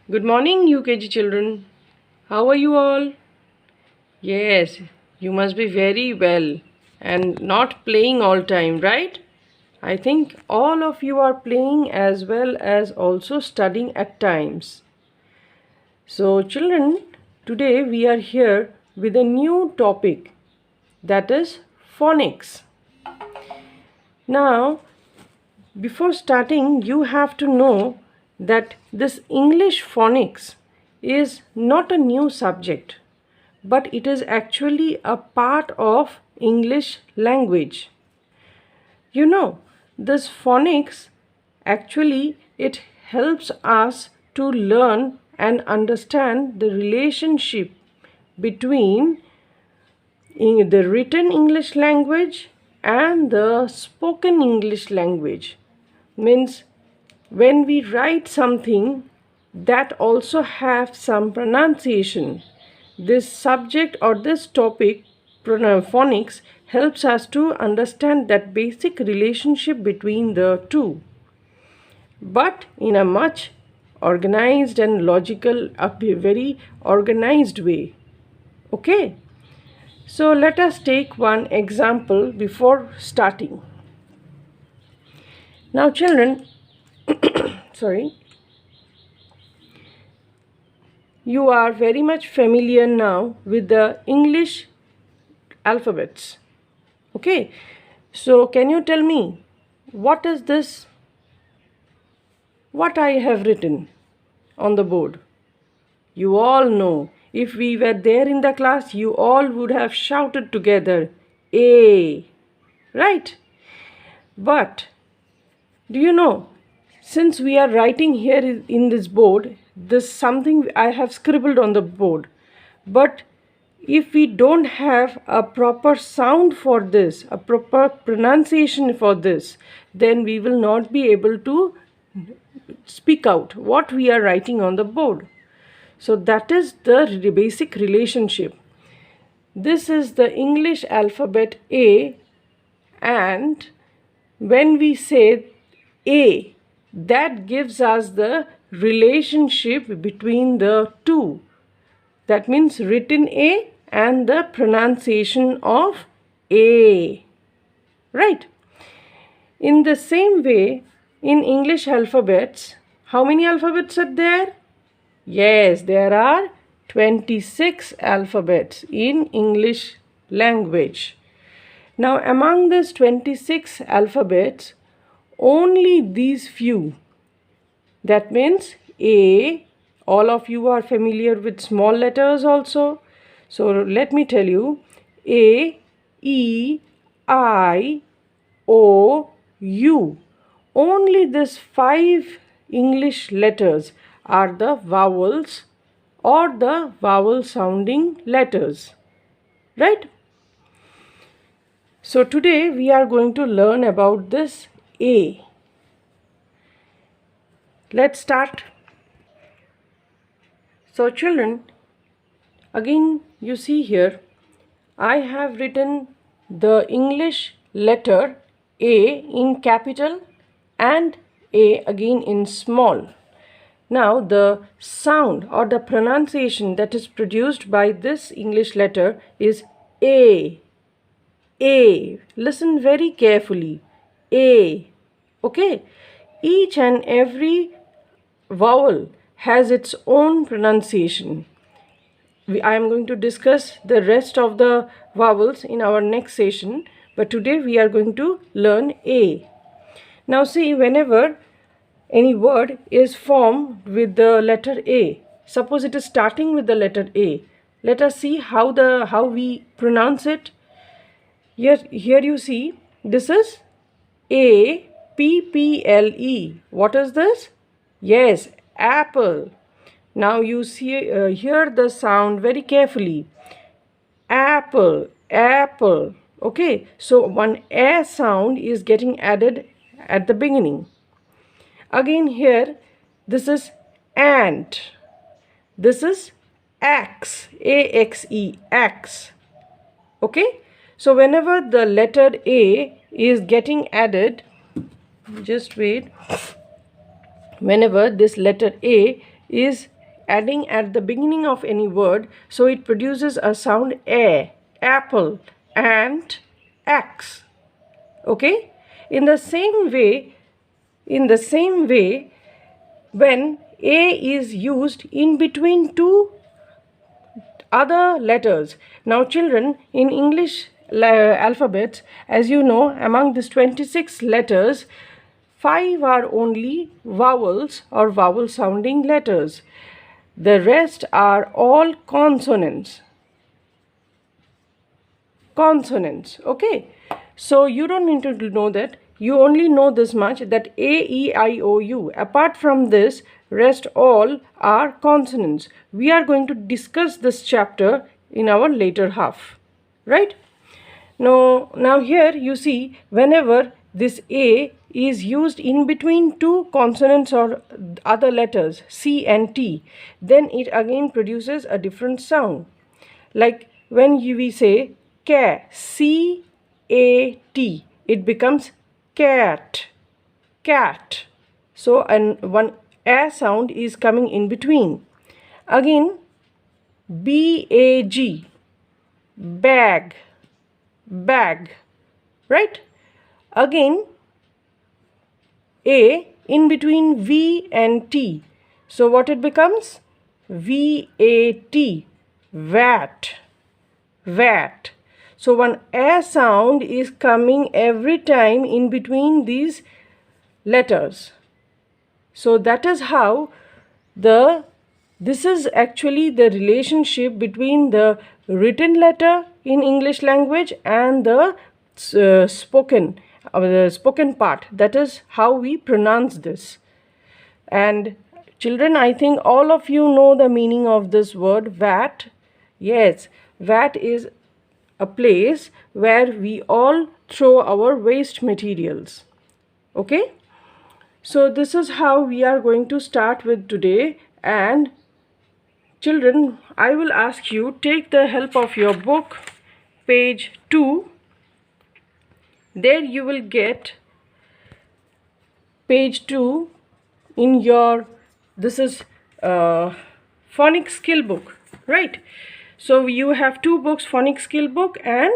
Good morning, UKG children. How are you all? Yes, you must be very well and not playing all time, right? I think all of you are playing as well as also studying at times. So, children, today we are here with a new topic, that is phonics. Now, before starting, you have to know that this English phonics is not a new subject, but it is actually a part of English language. You know, this phonics actually it helps us to learn and understand the relationship between the written English language and the spoken English language. Means when we write something that also have some pronunciation, this subject or this topic phonics helps us to understand that basic relationship between the two, but in a much organized and logical, a very organized way. Okay, so let us take one example before starting. Now children, sorry, you are very much familiar now with the English alphabets. Okay, so can you tell me what is this? What I have written on the board? You all know. If we were there in the class, you all would have shouted together, A. Right? But do you know, since we are writing here in this board, this something I have scribbled on the board. But if we don't have a proper sound for this, a proper pronunciation for this, then we will not be able to speak out what we are writing on the board. So that is the basic relationship. This is the English alphabet A, and when we say A, that gives us the relationship between the two. That means written A and the pronunciation of A. Right? In the same way, in English alphabets, how many alphabets are there? Yes, there are 26 alphabets in English language. Now, among these 26 alphabets, only these few, that means A, all of you are familiar with small letters also. So, let me tell you, A, E, I, O, U. Only these 5 English letters are the vowels or the vowel sounding letters. Right? So today we are going to learn about this A. Let's start. So children, again you see here, I have written the English letter A in capital and A again in small. Now the sound or the pronunciation that is produced by this English letter is A. A. Listen very carefully. A. Okay. Each and every vowel has its own pronunciation. I am going to discuss the rest of the vowels in our next session, but today we are going to learn A. Now see, whenever any word is formed with the letter A, suppose it is starting with the letter A, let us see how we pronounce it. Here you see, this is A, P-P-L-E. What is this? Yes, apple. Now you see, hear the sound very carefully. Apple, apple. Okay, so one A sound is getting added at the beginning. Again here, this is ant. This is axe, A-X-E, axe. Okay, so whenever the letter A is getting added, just wait. Whenever this letter A is adding at the beginning of any word, so it produces a sound A, apple, and X. Okay? In the same way, when A is used in between two other letters. Now children, in English alphabets, as you know, among these 26 letters, 5 are only vowels or vowel sounding letters. The rest are all consonants. Okay? So you don't need to know that. You only know this much, that A, E, I, O, U. Apart from this, rest all are consonants. We are going to discuss this chapter in our later half. Right? Now here you see, whenever this A is used in between two consonants or other letters, C and T, then it again produces a different sound. Like when we say cat, C-A-T, it becomes cat. So one A sound is coming in between. Again, B-A-G, bag, right? Again, A in between V and T. So what it becomes? V-A-T, vat. So one A sound is coming every time in between these letters. So that is how this is actually the relationship between the written letter in English language and the spoken part. That is how we pronounce this. And children, I think all of you know the meaning of this word vat. Yes, vat is a place where we all throw our waste materials. Okay? So this is how we are going to start with today. And children, I will ask you, take the help of your book, page 2. There you will get page 2 in your, this is phonics skill book, right? So you have two books, phonics skill book and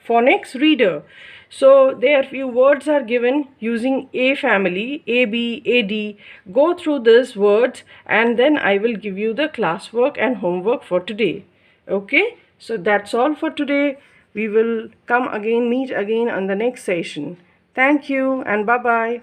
phonics reader. So there few words are given using A family, A, B, A, D. Go through these words and then I will give you the classwork and homework for today. Okay, so that's all for today. We will meet again on the next session. Thank you and bye-bye.